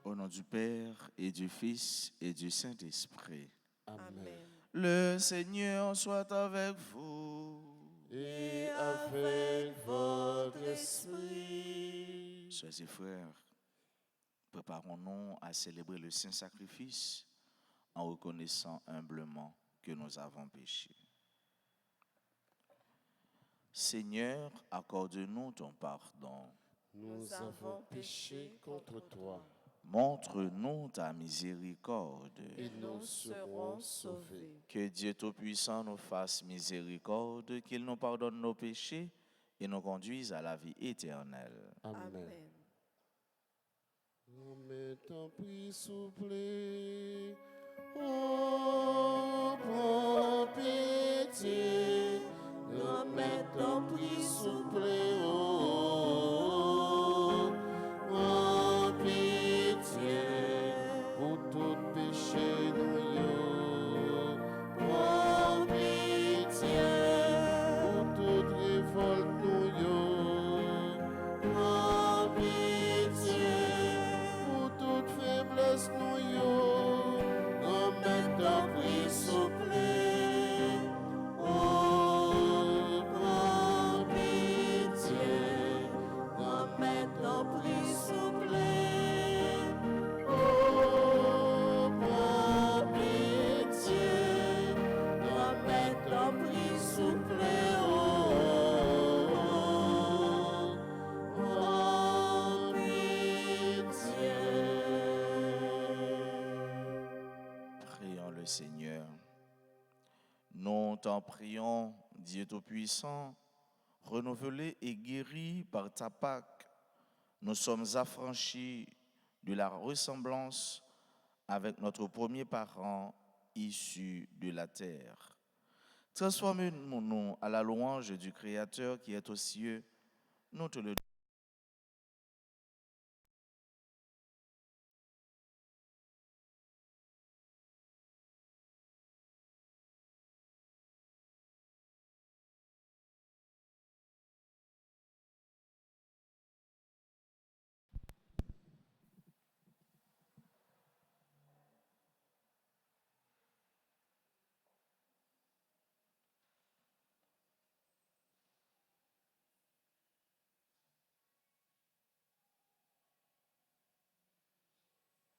Au nom du Père et du Fils et du Saint-Esprit. Amen. Le Seigneur soit avec vous. Et avec votre esprit. Chers et frères, préparons-nous à célébrer le Saint Sacrifice en reconnaissant humblement que nous avons péché. Seigneur, accorde-nous ton pardon. Nous avons péché contre toi. Montre-nous ta miséricorde. Et nous serons sauvés. Que Dieu Tout-Puissant nous fasse miséricorde, qu'il nous pardonne nos péchés et nous conduise à la vie éternelle. Amen. Oh, mais ton prix soufflé, oh, prends pitié. Oh, mais ton prix soufflé, oh, prends pitié. Pour tout péché, nous, prends pitié. Pour toute révolte, nous, prends pitié. Pour toute faiblesse, nous, remets ton prix soufflé. Oh, prends pitié. Remets ton prix soufflé. Oh, prends pitié. Remets ton prix soufflé. Oh, prends pitié. Prions le Seigneur. Nous t'en prions, Dieu Tout-Puissant, renouvelé et guéri par ta Pâque, nous sommes affranchis de la ressemblance avec notre premier parent issu de la terre. Transforme-nous à la louange du Créateur qui est aux cieux. Nous te le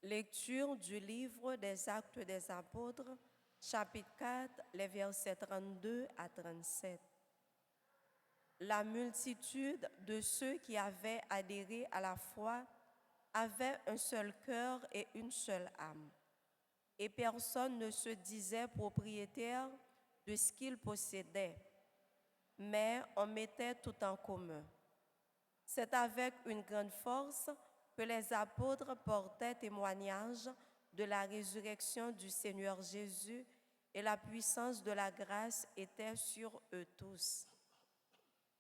Lecture du livre des Actes des Apôtres, chapitre 4, les versets 32 à 37. La multitude de ceux qui avaient adhéré à la foi avait un seul cœur et une seule âme. Et personne ne se disait propriétaire de ce qu'il possédait, mais on mettait tout en commun. C'est avec une grande force que les apôtres portaient témoignage de la résurrection du Seigneur Jésus et la puissance de la grâce était sur eux tous.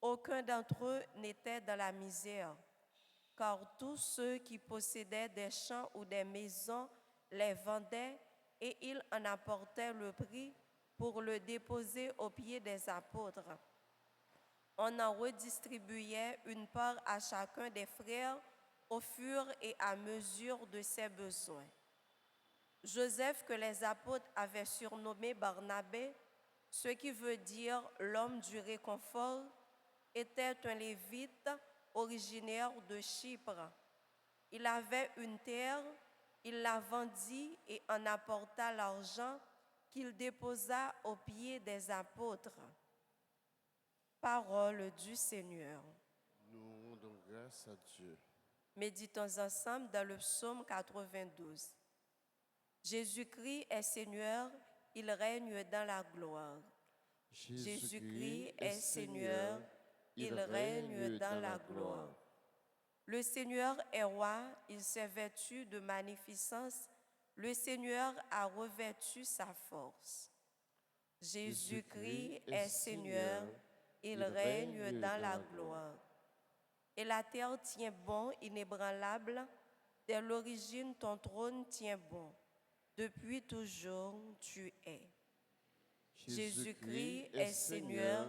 Aucun d'entre eux n'était dans la misère, car tous ceux qui possédaient des champs ou des maisons les vendaient et ils en apportaient le prix pour le déposer aux pieds des apôtres. On en redistribuait une part à chacun des frères au fur et à mesure de ses besoins. Joseph, que les apôtres avaient surnommé Barnabé, ce qui veut dire l'homme du réconfort, était un lévite originaire de Chypre. Il avait une terre, il la vendit et en apporta l'argent qu'il déposa aux pieds des apôtres. Parole du Seigneur. Nous rendons grâce à Dieu. Méditons ensemble dans le psaume 92. Jésus-Christ est Seigneur, il règne dans la gloire. Jésus-Christ est Seigneur, il règne dans la gloire. Le Seigneur est roi, il s'est vêtu de magnificence, le Seigneur a revêtu sa force. Jésus-Christ est Seigneur, il règne dans la gloire. Et la terre tient bon, inébranlable, dès l'origine ton trône tient bon, depuis toujours tu es. Jésus-Christ est Seigneur,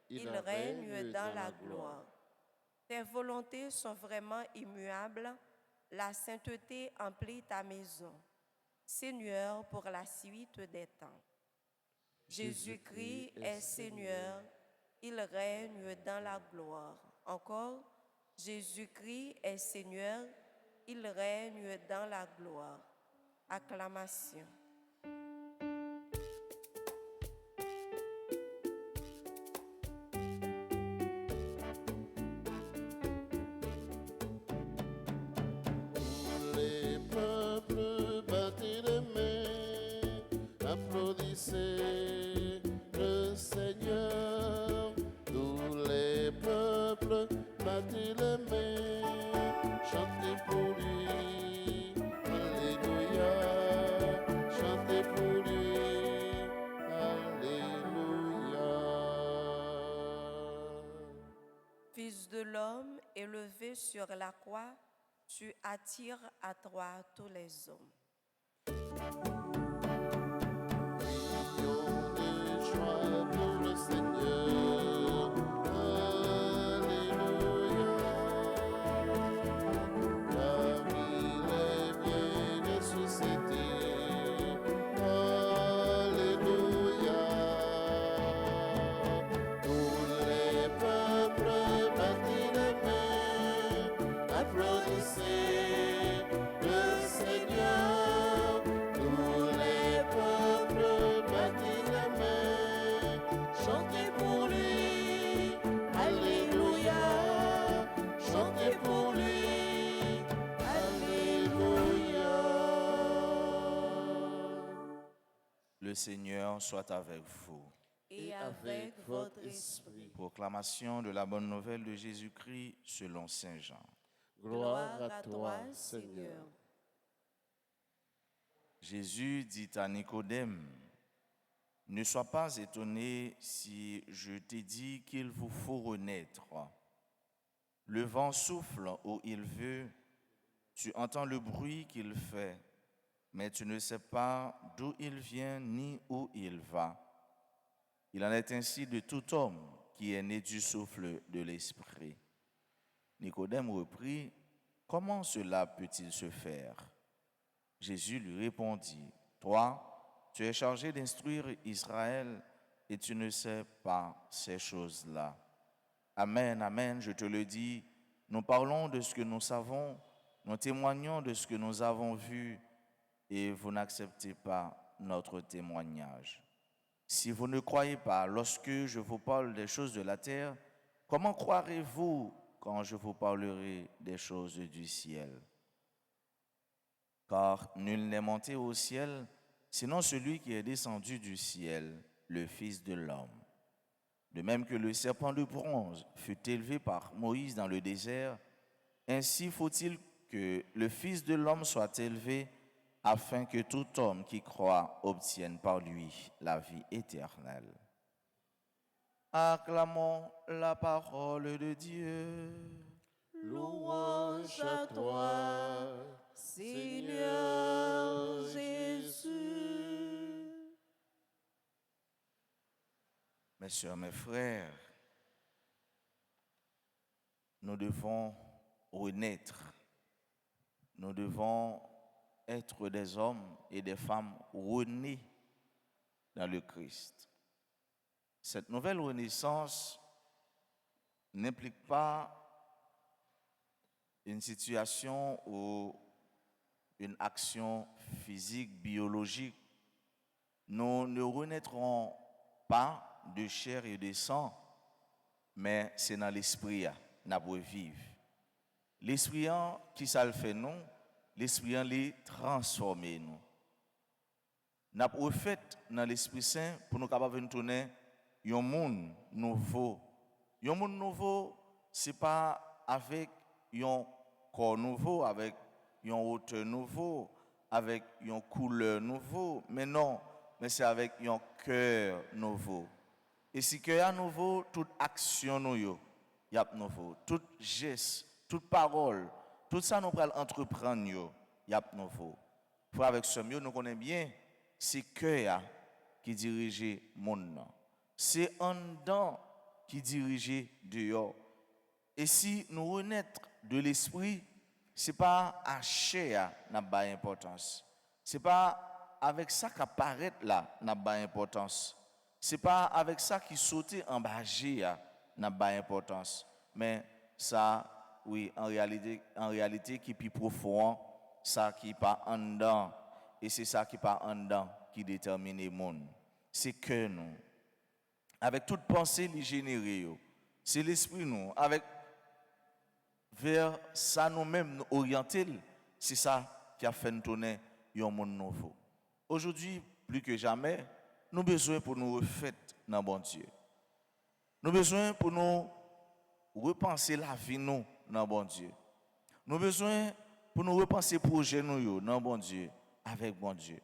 il règne dans la gloire. Tes volontés sont vraiment immuables, la sainteté emplit ta maison. Seigneur, pour la suite des temps. Jésus-Christ est Seigneur, il règne dans la gloire. Encore, Jésus-Christ est Seigneur, il règne dans la gloire. Acclamation. Les peuples battez les mains, applaudissez le Seigneur. Tous les peuples battez les mains, chantez pour lui, Alléluia. Chantez pour lui, Alléluia. Fils de l'homme, élevé sur la croix, tu attires à toi tous les hommes. Crions de joie pour le Seigneur, Alléluia. Car il est bien ressuscité, Alléluia. Tous les peuples battez les mains, applaudissez le Seigneur. Tous les peuples battez les mains, chantez pour lui, Alléluia. Chantez pour lui, Alléluia. Le Seigneur soit avec vous. Et avec votre esprit. Proclamation de la bonne nouvelle de Jésus-Christ selon Saint Jean. Gloire à toi, Seigneur. Jésus dit à Nicodème, « Ne sois pas étonné si je t'ai dit qu'il vous faut renaître. Le vent souffle où il veut, tu entends le bruit qu'il fait, mais tu ne sais pas d'où il vient ni où il va. Il en est ainsi de tout homme qui est né du souffle de l'Esprit. » Nicodème reprit, « Comment cela peut-il se faire ?» Jésus lui répondit, « Toi, tu es chargé d'instruire Israël et tu ne sais pas ces choses-là. Amen, amen, je te le dis, nous parlons de ce que nous savons, nous témoignons de ce que nous avons vu et vous n'acceptez pas notre témoignage. Si vous ne croyez pas lorsque je vous parle des choses de la terre, comment croirez-vous quand je vous parlerai des choses du ciel? Car nul n'est monté au ciel, sinon celui qui est descendu du ciel, le Fils de l'homme. De même que le serpent de bronze fut élevé par Moïse dans le désert, ainsi faut-il que le Fils de l'homme soit élevé, afin que tout homme qui croit obtienne par lui la vie éternelle. Acclamons la parole de Dieu. Louange à toi, Seigneur Jésus. Mes sœurs, mes frères, nous devons renaître. Nous devons être des hommes et des femmes renés dans le Christ. Cette nouvelle renaissance n'implique pas une situation ou une action physique, biologique. Nous ne renaîtrons pas de chair et de sang, mais c'est dans l'esprit nous devons vivre. L'esprit qui ça le fait nous, l'esprit les transformer nous. Nous avons fait dans l'Esprit Saint pour nous capables de tourner un monde nouveau. Un monde nouveau, ce n'est pas avec un corps nouveau, avec une hauteur nouveau, avec une couleur nouveau, mais non, mais c'est avec un cœur nouveau. Et si cœur est nouveau, toute action nous y a nouveau, tout geste, toute parole, tout ça nous allons entreprendre y a nouveau. Frère avec ce mieux nous connaissons bien, c'est cœur qui dirige le monde. C'est en dedans qui dirige dehors. Et si nous renaître de l'esprit, c'est pas acheter n'a pas importance. C'est pas avec ça qu'apparaît là n'a pas importance. C'est pas avec ça qui saute en bas n'a pas importance. Mais ça, oui, en réalité qui est plus profond, ça qui pas en dedans. Et c'est ça qui pas en dedans qui détermine le monde. C'est que nous, avec toute pensée les générer, c'est l'esprit nous, avec vers ça nous-mêmes nous orienter, c'est ça qui a fait nous tourner un monde nouveau. Aujourd'hui, plus que jamais, nous avons besoin pour nous refaire dans bon Dieu. Nous avons besoin pour nous repenser la vie nous dans bon Dieu. Nous avons besoin pour nous repenser projet nous dans bon Dieu avec bon Dieu.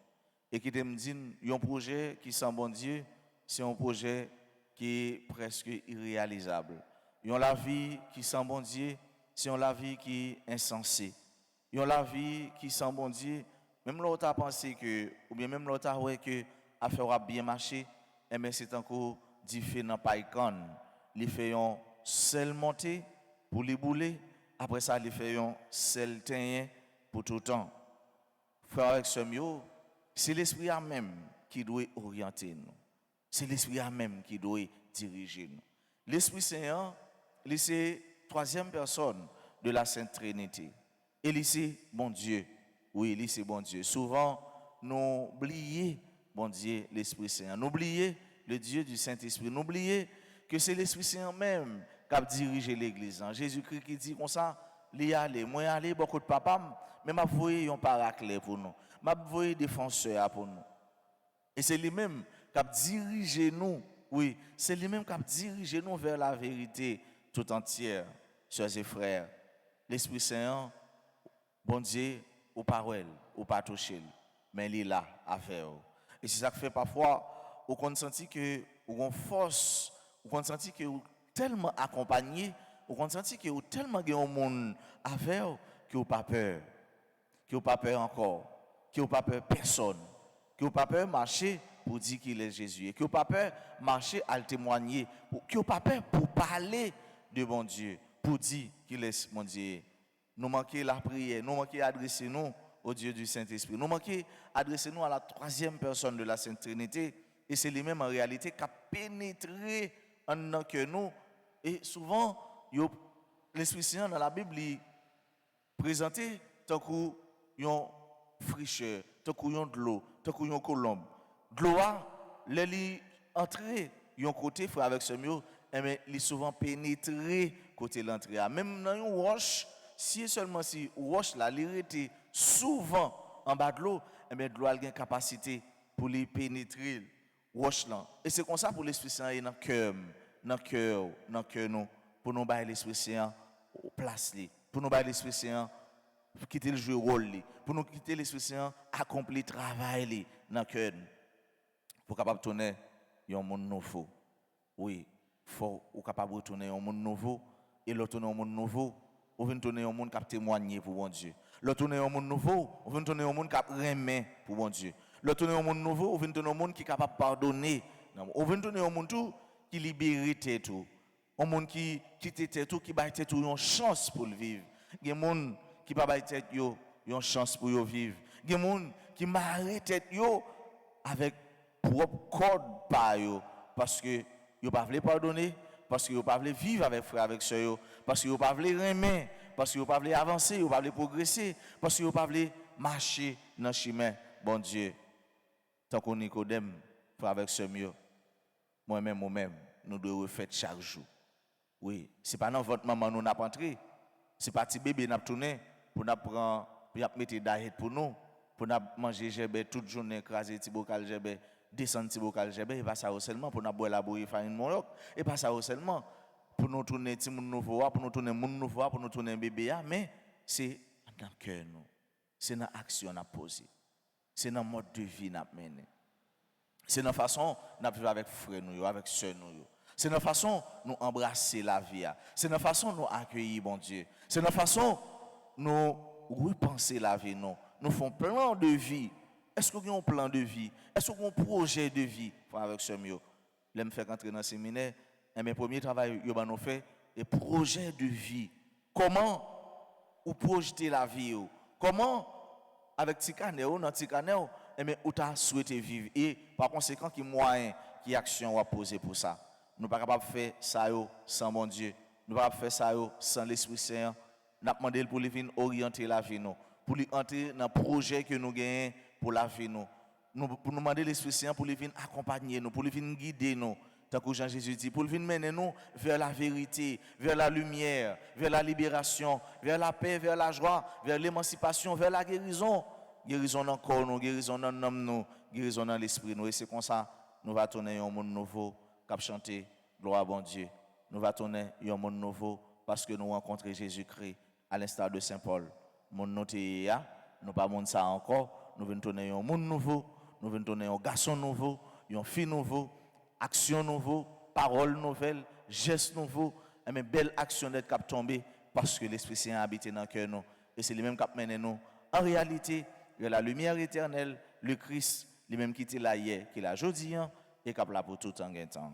Et qui me dit un projet qui sans bon Dieu, c'est un projet qui est presque irréalisable. La vie qui sans bon Dieu, c'est la vie qui est insensée. La vie qui sans bon Dieu, même l'autre a pensé que, ou bien même l'autre a ouais que affaire a bien marché, mais c'est encore différent par icône. Il fait un seul monter pour les bouler, après ça il fait un seul teigner pour tout le temps. Frère avec ce mieux, c'est l'esprit même qui doit orienter nous. C'est l'esprit même qui doit diriger nous. L'Esprit Saint, c'est troisième personne de la Sainte Trinité. Et c'est bon Dieu. Oui, c'est bon Dieu. Souvent, nous oublions, bon Dieu, l'Esprit Saint. Nous oublions le Dieu du Saint-Esprit. Nous oublions que c'est l'Esprit Saint même qui a dirigé l'Église. Jésus-Christ qui dit comme ça, il aller, moi aller, beaucoup de papa, mais m'a voyé un paraclet pour nous. M'a voyé défenseur pour nous. Et c'est lui-même qui a dirigé nous. Oui, c'est lui-même qui a dirigé nous vers la vérité tout entière, sœurs et frères. L'Esprit Saint, bon Dieu, aux paroles, ou pas toucher, mais il est là à faire. Et c'est ça qui fait parfois, on sent que on force, on sent que vous tellement accompagné, on sent que vous tellement de monde à faire que vous pas peur, que vous pas peur encore, que vous pas peur personne, que vous pas peur marcher pour dire qu'il est Jésus, et que vous pas peur marcher à le témoigner, que vous pas peur pour parler de bon Dieu, pour dire qu'il est mon Dieu. Nous manquons la prière, nous manquons adresser nous au Dieu du Saint-Esprit. Nous manquons adresser nous à la troisième personne de la Sainte Trinité. Et c'est lui-même en réalité qui a pénétré en nous que nous. Et souvent, l'Esprit Saint dans la Bible est présenté tant qu'un fricheur, tant qu'un de l'eau, tant qu'un colombe. De l'eau, elle est entrée d'un côté, frère avec ce mot, mais il est souvent pénétré côté l'entrée. Même dans une roche, si seulement si roche là, il était souvent en bas de l'eau, mais de l'eau a une capacité pour les pénétrer roche là. Et c'est comme ça pour l'Esprit Saint dans le cœur nous, pour nous bailler l'Esprit Saint au place li, pour nous bailler l'Esprit Saint quitter le jeu rôle li, pour nous quitter l'Esprit Saint accomplir travail li dans cœur pour capable tourner un monde nouveau. Oui, faut ou capable de tourner un monde nouveau et le tourner un monde nouveau. On vient tourner un monde qui a témoigné pour bon Dieu. Le tourner un monde nouveau, on vient tourner un monde qui a remis pour bon Dieu. Le tourner un monde nouveau, on vient tourner un monde qui est capable de pardonner. On vient tourner un monde tout qui libère tout. Un monde qui quitte tout, qui baille tout une chance pour le vivre. Il y a des gens qui ne baille tête yo une chance pour le vivre. Il y a des gens qui marrent tête yo avec propre code par yo parce que yo pas veulent pardonner. Parce que vous ne pouvez pas vivre avec frère, avec soeur, parce que vous ne pouvez pas remettre, parce que vous ne pouvez pas avancer, vous ne pouvez pas progresser, parce que vous ne pouvez pas marcher dans le chemin, bon Dieu. Tant qu'on Nicodème, frère avec soeur, moi-même, nous devons faire chaque jour. Oui, ce n'est pas dans votre maman nous n'avons entré, ce n'est pas petit bébé nous avons tourné pour nous prendre, pour nous mettre d'aide pour nous, pour nous manger gébé toute journée, écraser petit bocal gébé. Descendre petit bocal gébé et pas ça seulement pour nous boire la bouillie farine monok et pas ça seulement pour nous tourner petit monde nouveau pour nous tourner monde nouveau pour nous tourner bébé mais c'est dans le cœur nous c'est dans l'action n'a posé c'est dans mode de vie n'a mené c'est dans façon n'a vivre avec frère nous avec sœur nous c'est dans façon nous embrasser la vie c'est dans façon nous accueillir bon Dieu c'est dans façon nous repenser la vie nous font plan de vie. Est-ce qu'on a un plan de vie? Est-ce qu'on a un projet de vie? Avec ce mieux. Je me fais entrer dans le séminaire. Et mes premiers travail, nous fait un projet de vie. Comment ou projeter la vie. Comment, avec Tikaneo, dans Tikaneo, ou tu as souhaité vivre. Et par conséquent, qui moyen, qui action à poser pour ça. Nous ne sommes pas capables de faire ça sans mon Dieu. Nous ne sommes pas capables de faire ça sans l'Esprit Saint. Nous avons demandé pour lui venir orienter la vie, pour lui entrer dans le projet que nous gagnons pour la vie. Pour nous demander l'Esprit Saint pour lui venir accompagner nous, pour lui venir guider nous. Tant que Jean-Jésus dit, pour lui venir mener nous vers la vérité, vers la lumière, vers la libération, vers la paix, vers la joie, vers l'émancipation, vers la guérison. Guérison dans le corps, nous, guérison dans l'âme, nous, guérison dans l'esprit. Nous. Et c'est comme ça, nous allons tourner un monde nouveau, cap chanter, gloire à bon Dieu. Nous allons tourner un monde nouveau parce que nous rencontrons Jésus-Christ à l'instar de Saint Paul. Mon noté, nous pas monde ça encore. Nous venons tourner un monde nouveau, nous venons tourner un garçon nouveau, une fille nouveau, action nouveau, parole nouvelle, geste nouveau, et même belle action d'être cap tomber parce que l'Esprit Saint a habité dans le cœur nous. Et c'est lui-même qui a mené nous. En réalité, il y a la lumière éternelle, le Christ, lui-même qui était là hier, qui est là aujourd'hui, et qui est là pour tout en temps.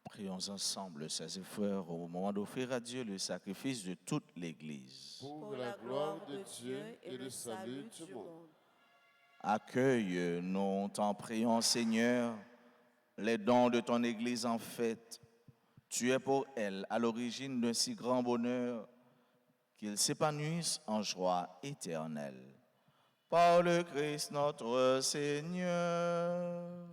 Prions ensemble, chers frères, au moment d'offrir à Dieu le sacrifice de toute l'Église. Pour la gloire de Dieu et le salut du monde. Accueille, nous t'en prions, Seigneur, les dons de ton Église en fête. Tu es pour elle à l'origine d'un si grand bonheur qu'ils s'épanouissent en joie éternelle. Par le Christ notre Seigneur.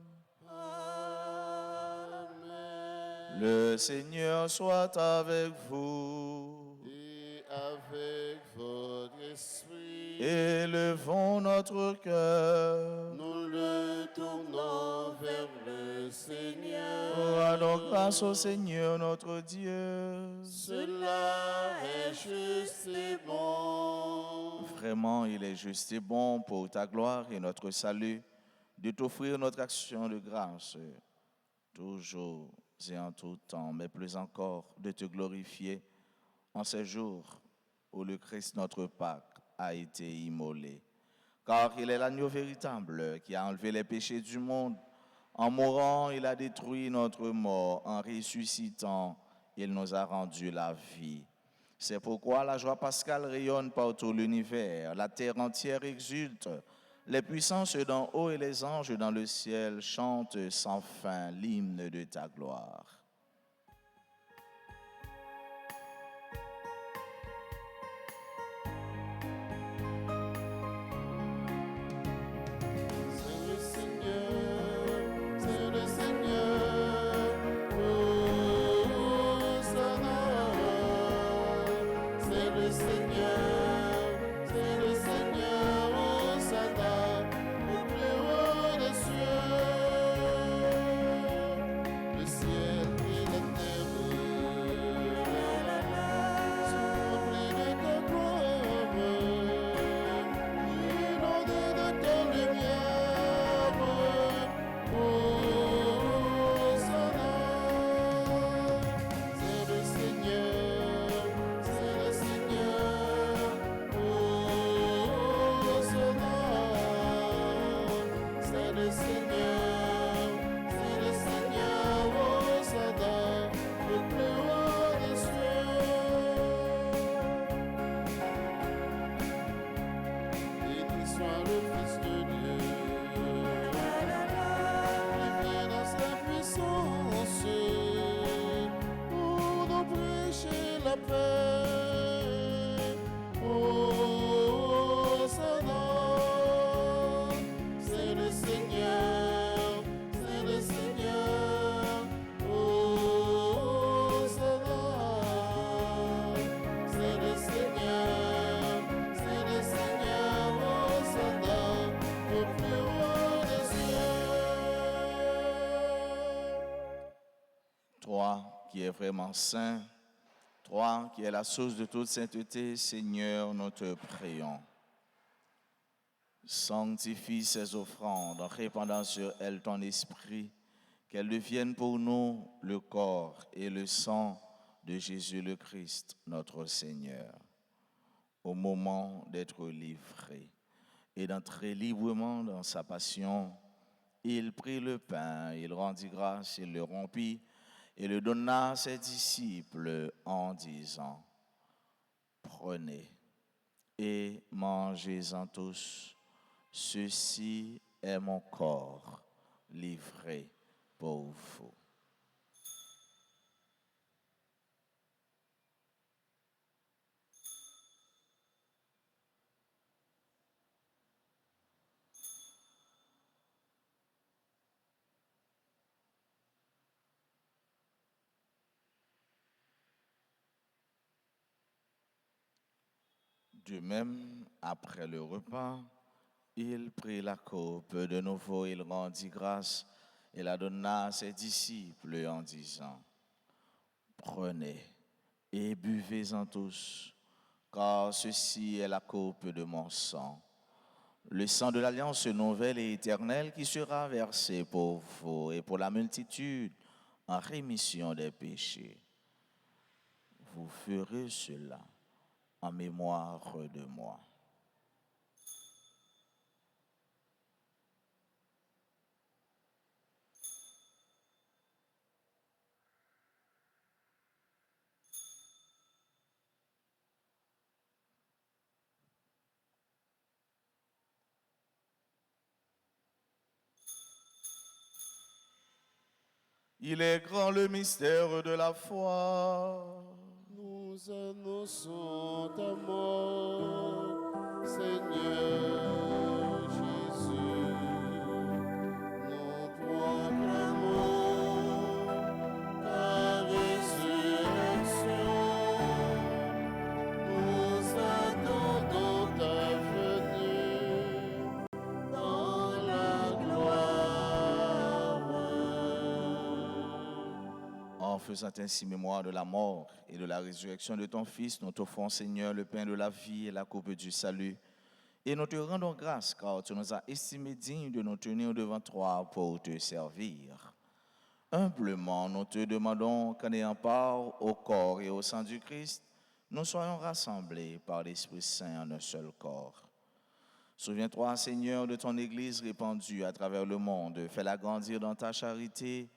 Le Seigneur soit avec vous. Et avec votre esprit, Élevons notre cœur. nous le tournons vers le Seigneur. Rendons grâce au Seigneur notre Dieu. Cela est juste et bon. Vraiment, il est juste et bon pour ta gloire et notre salut de t'offrir notre action de grâce, toujours et en tout temps, mais plus encore de te glorifier en ces jours où le Christ, notre Pâque, a été immolé. car il est l'agneau véritable qui a enlevé les péchés du monde. En mourant, il a détruit notre mort. En ressuscitant, il nous a rendu la vie. C'est pourquoi la joie pascale rayonne par tout l'univers. La terre entière exulte. Les puissances d'en haut et les anges dans le ciel chantent sans fin l'hymne de ta gloire. Toi qui es vraiment saint, toi qui es la source de toute sainteté, Seigneur, nous te prions. Sanctifie ces offrandes en répandant sur elles ton esprit, qu'elles deviennent pour nous le corps et le sang de Jésus le Christ, notre Seigneur. Au moment d'être livré et d'entrer librement dans sa passion, il prit le pain, il rendit grâce, il le rompit et le donna à ses disciples en disant: Prenez et mangez-en tous, ceci est mon corps livré pour vous. De même, après le repas, il prit la coupe, de nouveau il rendit grâce et la donna à ses disciples en disant: Prenez et buvez-en tous, car ceci est la coupe de mon sang, le sang de l'alliance nouvelle et éternelle qui sera versé pour vous et pour la multitude en rémission des péchés. Vous ferez cela en mémoire de moi. Il est grand le mystère de la foi. Nous annonçons ta mort, Seigneur Jésus. Nous proclamons ta résurrection. Nous attendons ta venue dans la gloire. En faisant ainsi mémoire de la mort et de la résurrection de ton Fils, nous t'offrons, Seigneur, le pain de la vie et la coupe du salut. Et nous te rendons grâce, car tu nous as estimés dignes de nous tenir devant toi pour te servir. Humblement, nous te demandons qu'en ayant part au corps et au sang du Christ, nous soyons rassemblés par l'Esprit Saint en un seul corps. Souviens-toi, Seigneur, de ton Église répandue à travers le monde. Fais-la grandir dans ta charité,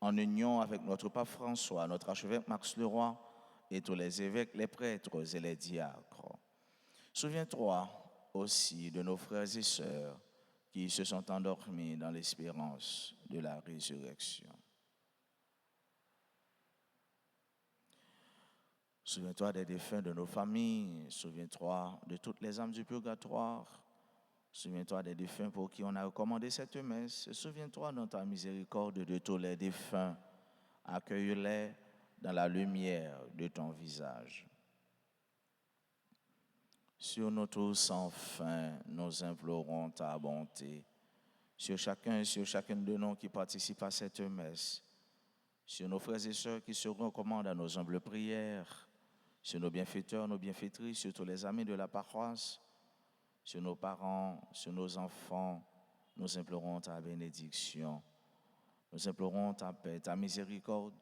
en union avec notre pape François, notre archevêque Max Leroy et tous les évêques, les prêtres et les diacres. Souviens-toi aussi de nos frères et sœurs qui se sont endormis dans l'espérance de la résurrection. Souviens-toi des défunts de nos familles, souviens-toi de toutes les âmes du purgatoire, souviens-toi des défunts pour qui on a recommandé cette messe, souviens-toi dans ta miséricorde de tous les défunts, accueille-les dans la lumière de ton visage. Sur nous tous, enfin, nous implorons ta bonté. Sur chacun et sur chacune de nous qui participent à cette messe. Sur nos frères et sœurs qui se recommandent à nos humbles prières. Sur nos bienfaiteurs, nos bienfaitrices, sur tous les amis de la paroisse. Sur nos parents, sur nos enfants. Nous implorons ta bénédiction. Nous implorons ta paix, ta miséricorde.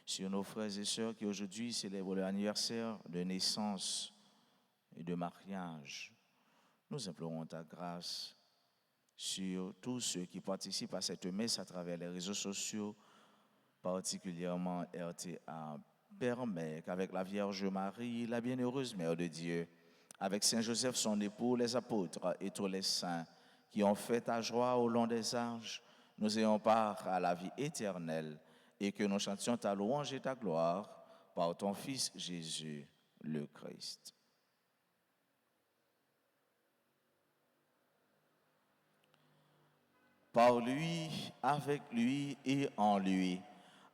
Sur nos frères et sœurs qui aujourd'hui célèbrent l'anniversaire de naissance et de mariage. Nous implorons ta grâce sur tous ceux qui participent à cette messe à travers les réseaux sociaux, particulièrement RTA. Permet qu'avec la Vierge Marie, la bienheureuse Mère de Dieu, avec Saint Joseph son époux, les apôtres et tous les saints qui ont fait ta joie au long des âges, nous ayons part à la vie éternelle et que nous chantions ta louange et ta gloire par ton Fils Jésus, le Christ. Par lui, avec lui et en lui.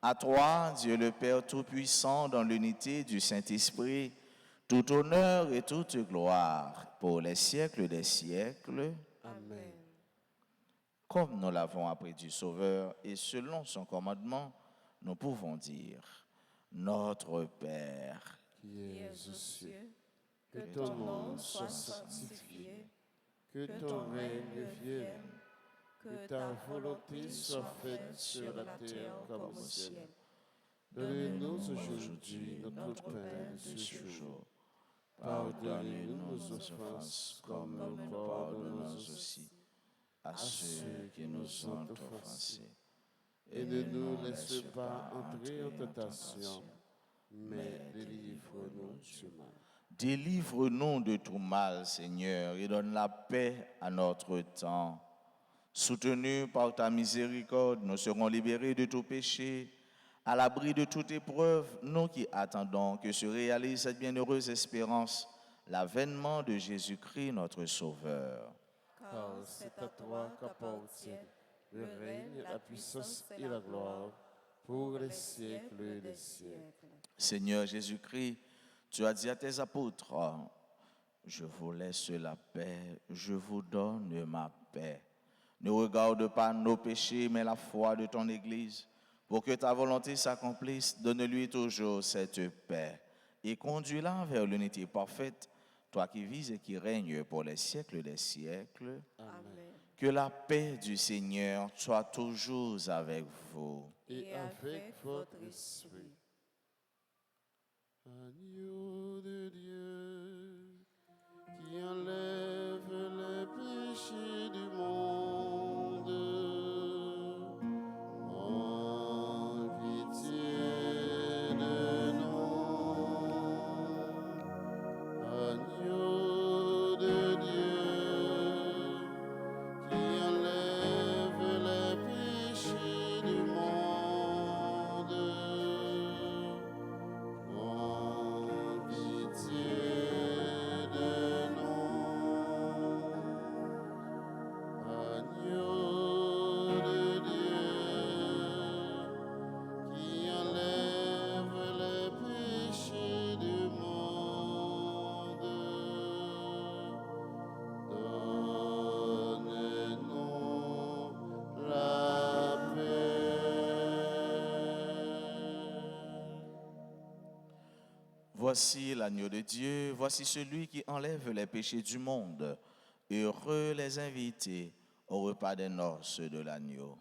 À toi, Dieu le Père Tout-Puissant, dans l'unité du Saint-Esprit, tout honneur et toute gloire pour les siècles des siècles. Amen. Comme nous l'avons appris du Sauveur et selon son commandement, nous pouvons dire, Notre Père, Qui es aux cieux, que ton nom soit sanctifié, que ton règne vienne, que ta volonté soit faite sur la terre comme au ciel. Donne-nous aujourd'hui notre pain de ce jour. Pardonnez-nous nos offenses comme nous pardonnons aussi à ceux qui nous ont offensés. Et ne nous laisse pas entrer en tentation, mais délivre-nous du mal. délivre-nous de tout mal, Seigneur, et donne la paix à notre temps. Soutenus par ta miséricorde, nous serons libérés de tout péché, à l'abri de toute épreuve, nous qui attendons que se réalise cette bienheureuse espérance, l'avènement de Jésus-Christ, notre Sauveur. Car c'est à toi qu'appartiennent le règne, la puissance et la gloire pour les siècles des siècles. Seigneur Jésus-Christ, tu as dit à tes apôtres, je vous laisse la paix, je vous donne ma paix. Ne regarde pas nos péchés, mais la foi de ton Église. Pour que ta volonté s'accomplisse, donne-lui toujours cette paix et conduis-la vers l'unité parfaite, toi qui vis et qui règnes pour les siècles des siècles. Amen. Que la paix du Seigneur soit toujours avec vous. Et avec votre esprit. Agneau de Dieu, qui enlève les péchés du monde, en pitié de nous. Agneau de Dieu, qui enlève les péchés du monde, en pitié de nous. Agneau de Dieu, qui enlève les péchés du monde, donne-nous la paix. Voici l'agneau de Dieu, voici celui qui enlève les péchés du monde. Heureux les invités au repas des noces de l'agneau.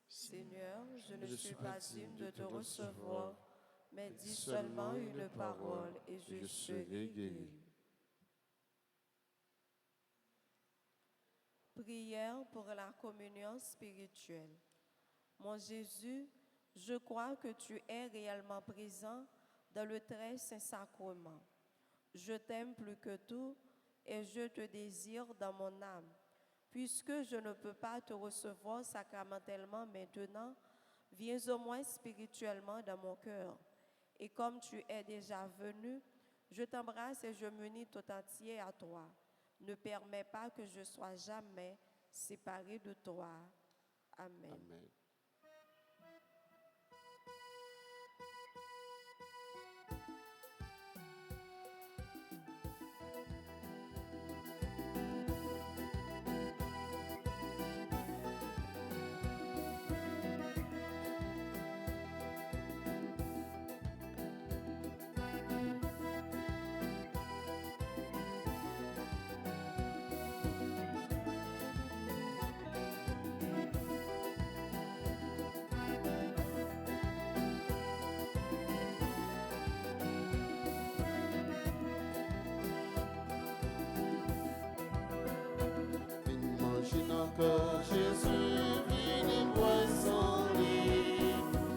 Seigneur, je ne suis pas digne de te recevoir, mais dis seulement une parole et je serai guéri. Prière pour la communion spirituelle. Mon Jésus, je crois que tu es réellement présent dans le très saint sacrement. Je t'aime plus que tout et je te désire dans mon âme. Puisque je ne peux pas te recevoir sacramentellement maintenant, viens au moins spirituellement dans mon cœur. Et comme tu es déjà venu, je t'embrasse et je m'unis tout entier à toi. Ne permets pas que je sois jamais séparé de toi. Amen. Amen. Imaginons que Jésus vienne et boit son lit,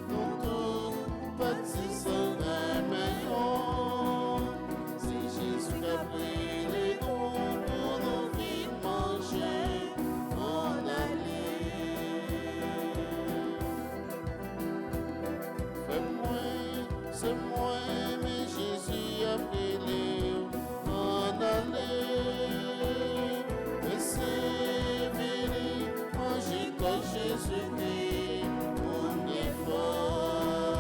nous tous baptisons un meilleur. C'est Jésus qui a pris les dons pour nous vite manger, en aller. Fais-moi, c'est moi, mais Jésus a pris les en aller. Et c'est venu, manger comme Jésus-Christ, mon force.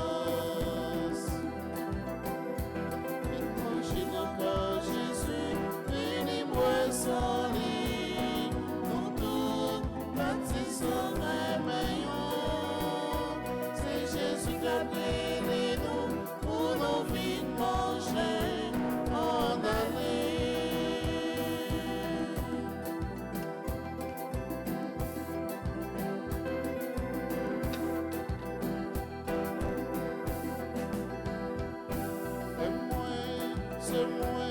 Imaginons que Jésus venu boire son lit, nous tous baptisons un meilleur. C'est Jésus qui a pris les dons pour nous vite manger, en aller. C'est moi,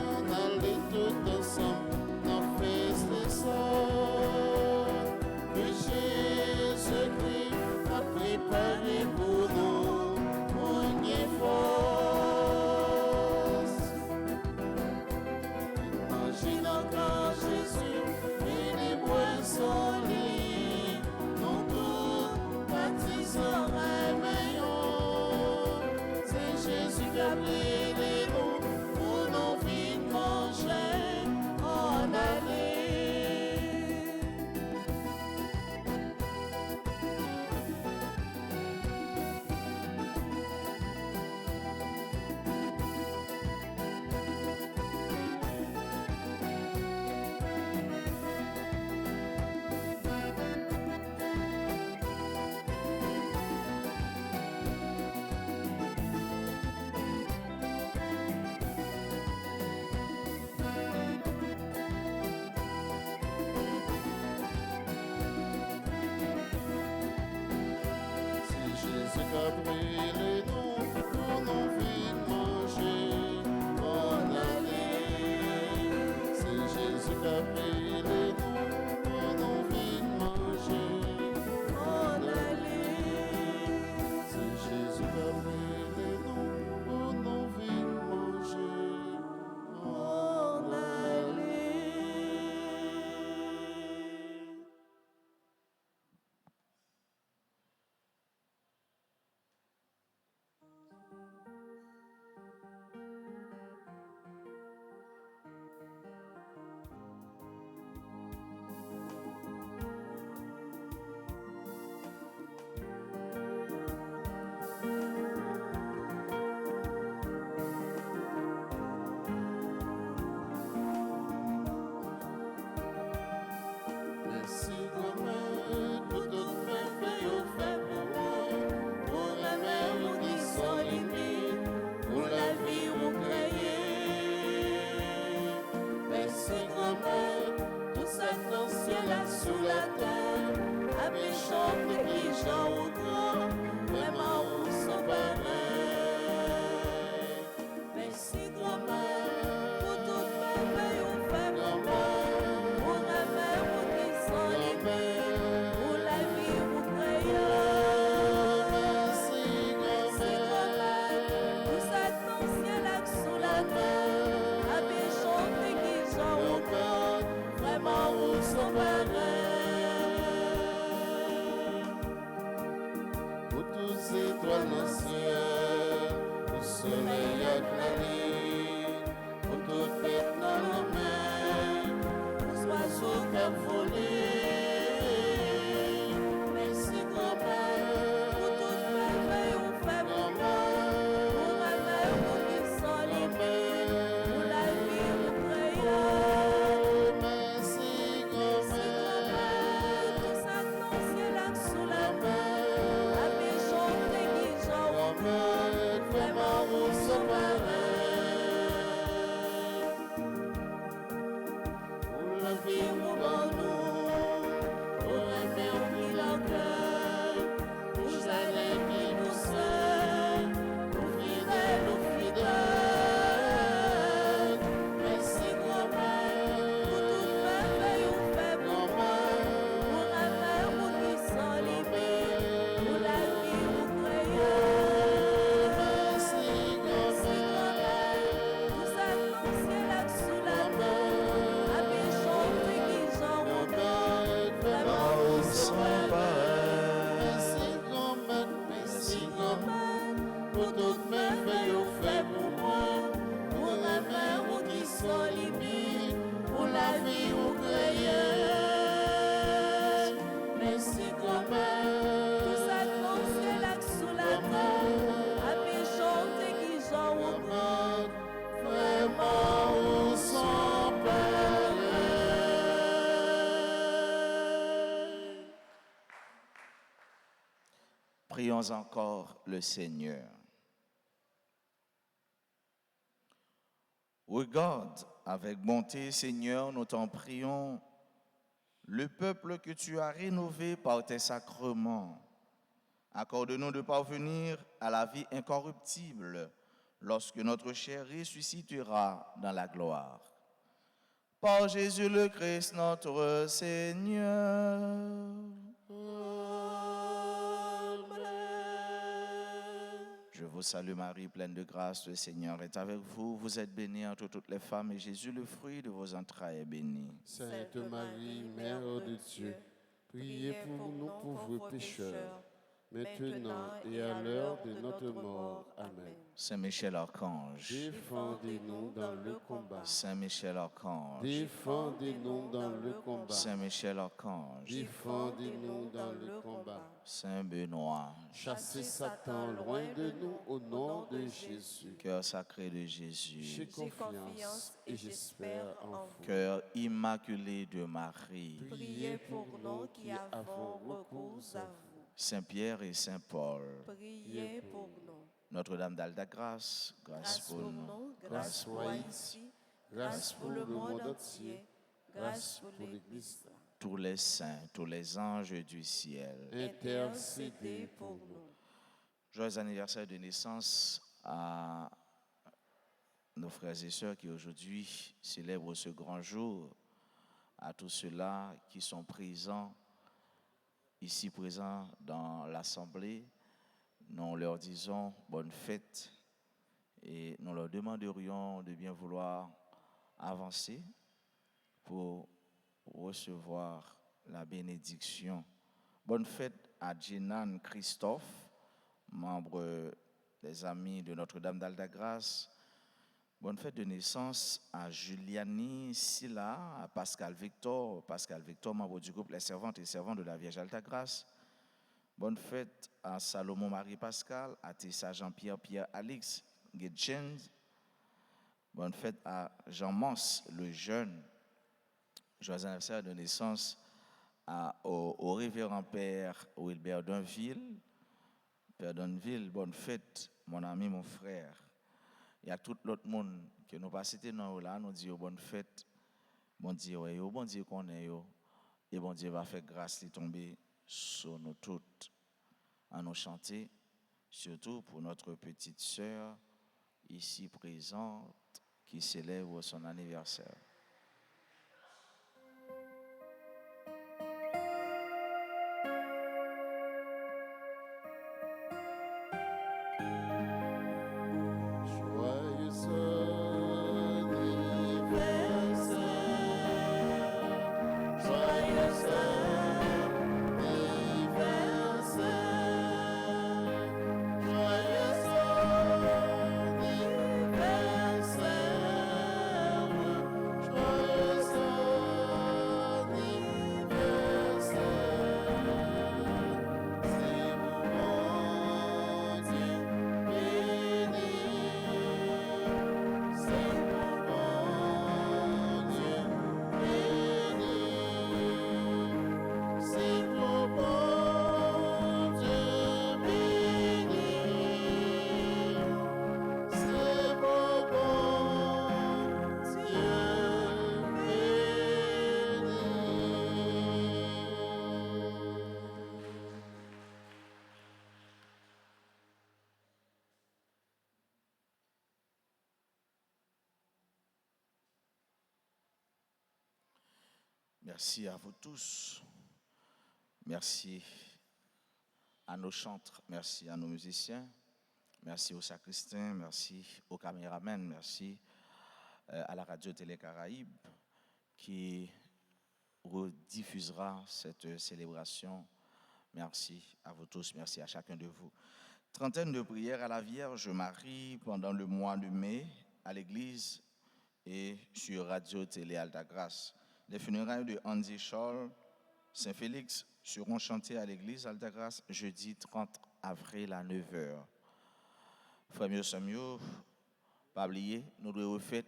on allait tout ensemble, on fait ça. Que Jésus-Christ a préparé pour nous, on y force. Imaginons quand Jésus vient boire son lit, nous tous baptisons un meilleur. C'est Jésus qui a pris les dons pour nous vite manger, en aller. pour tous étoiles dans le ciel, pour soleil et la nuit, pour toute bête dans la mer, pour oiseaux qui a volé. Merci grand-mère, Pour toute merveille ou fait pour moi, pour ma mère, pour qui sont libres, pour la vie ou créée. merci Merci grand-mère, tout ça dans le ciel et sous la mer, à mes jambes déguisant, grand-mère, vraiment vous sont pour la vie ou dans nous, pour aimer au plus dans le cœur, vous allez qui nous seuls, pour fidèles ou fidèles. Merci grand-mère, pour toute merveille ou fait pour moi, pour ma mère, pour qui sont libres, pour la vie ou créée. merci grand-mère, Tout ça dans le ciel et sous la mer, à mes jambes déguisant, vraiment vous sont merci grand-mère, merci grand-mère, pour toute merveille au fait pour moi, pour la mère ou qui sont libres, pour la vie ou créée. Merci grand-mère, Tout ça dans le ciel et sous la mer, à mes jambes déguisant, grand-mère, vraiment où sont pareils. Prions encore le Seigneur. Regarde avec bonté, Seigneur, nous t'en prions, le peuple que tu as rénové par tes sacrements. Accorde-nous de parvenir à la vie incorruptible lorsque notre chair ressuscitera dans la gloire. Par Jésus le Christ, notre Seigneur. Je vous salue Marie, pleine de grâce, le Seigneur est avec vous. Vous êtes bénie entre toutes les femmes et Jésus, le fruit de vos entrailles, est béni. Sainte Marie, Mère de Dieu, priez pour nous pauvres pécheurs, maintenant et à l'heure de notre mort. Amen. Saint Michel Archange, Défendez-nous dans le combat. Saint Michel Archange, Défendez-nous dans le combat. Saint Michel Archange, Défendez-nous dans le combat. Saint Benoît, Chassez Satan loin de nous au nom de Jésus. cœur sacré de Jésus, J'ai confiance et j'espère en vous. cœur immaculé de Marie, priez pour nous qui avons recours à vous. Saint Pierre et Saint Paul, Priez pour nous. Notre-Dame d'Alta-Grâce, grâce pour nous. grâce pour Haïti, grâce pour le monde entier, grâce pour l'Église. Tous les saints, tous les anges du ciel. Intercédez pour nous. Joyeux anniversaire de naissance à nos frères et sœurs qui aujourd'hui célèbrent ce grand jour, à tous ceux-là qui sont présents, ici présents dans l'Assemblée. Nous leur disons bonne fête et nous leur demanderions de bien vouloir avancer pour recevoir la bénédiction. Bonne fête à Jenan Christophe, membre des Amis de Notre-Dame d'Alta-Grâce. Bonne fête de naissance à Juliani Silla, à Pascal Victor, membre du groupe Les Servantes et Servants de la Vierge Alta-Grâce. Bonne fête à Salomon Marie-Pascal, à Tessa Jean-Pierre Alix Gedjens. Bonne fête à Jean Mans, le jeune. Joyeux anniversaire de naissance au révérend Père Wilbert Dunville. Père Dunville, bonne fête, mon ami, mon frère. Il y a tout l'autre monde que nous pas cité dans là, nous disons bonne fête. Bon Dieu, bon Dieu qu'on est yo. Et bon Dieu va faire grâce de tomber sur nous toutes. À nous chanter, surtout pour notre petite sœur ici présente qui célèbre son anniversaire. Joyeux anniversaire, Merci à vous tous. Merci à nos chantres, merci à nos musiciens, merci aux sacristains, merci aux caméramans, merci à la radio Télé Caraïbes qui rediffusera cette célébration. Merci à vous tous, merci à chacun de vous. Trentaine de prières à la Vierge Marie pendant le mois de mai à l'église et sur Radio Télé Altagrace. Les funérailles de Andy Scholl, Saint-Félix seront chantées à l'église Altagrace jeudi 30 avril à 9h. Frère Samuel, pas oublier, nous devons refaire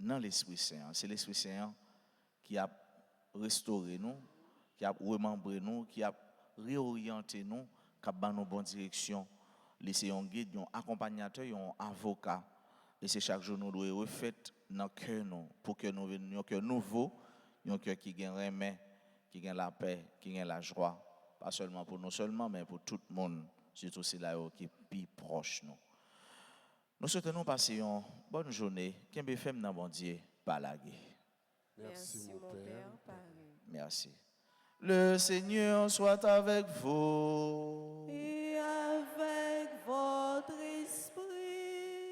dans l'Esprit Saint. C'est l'Esprit Saint qui a restauré nous, qui a remembré nous, qui a réorienté nous, qui a donné nous bonne direction. Laissez un guide, un accompagnateur, un avocat. Et c'est chaque jour nous devons refaire dans le cœur nous, pour que nous ayons un cœur nouveau, un cœur qui gagne remède, qui gagne la paix, qui gagne la joie. Pas seulement pour nous seulement, mais pour tout le monde, surtout c'est là qui est plus proche nous. Nous souhaitons passer une bonne journée. Qu'un BFM dans mon Dieu, pas laguer. Merci, mon Père. Merci. Le Seigneur soit avec vous. Et avec votre esprit.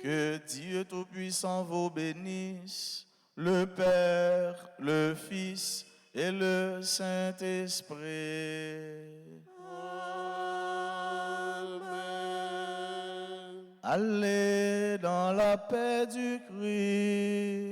Que Dieu Tout-Puissant vous bénisse, le Père, le Fils et le Saint-Esprit. Amen. Allez dans la paix du Christ.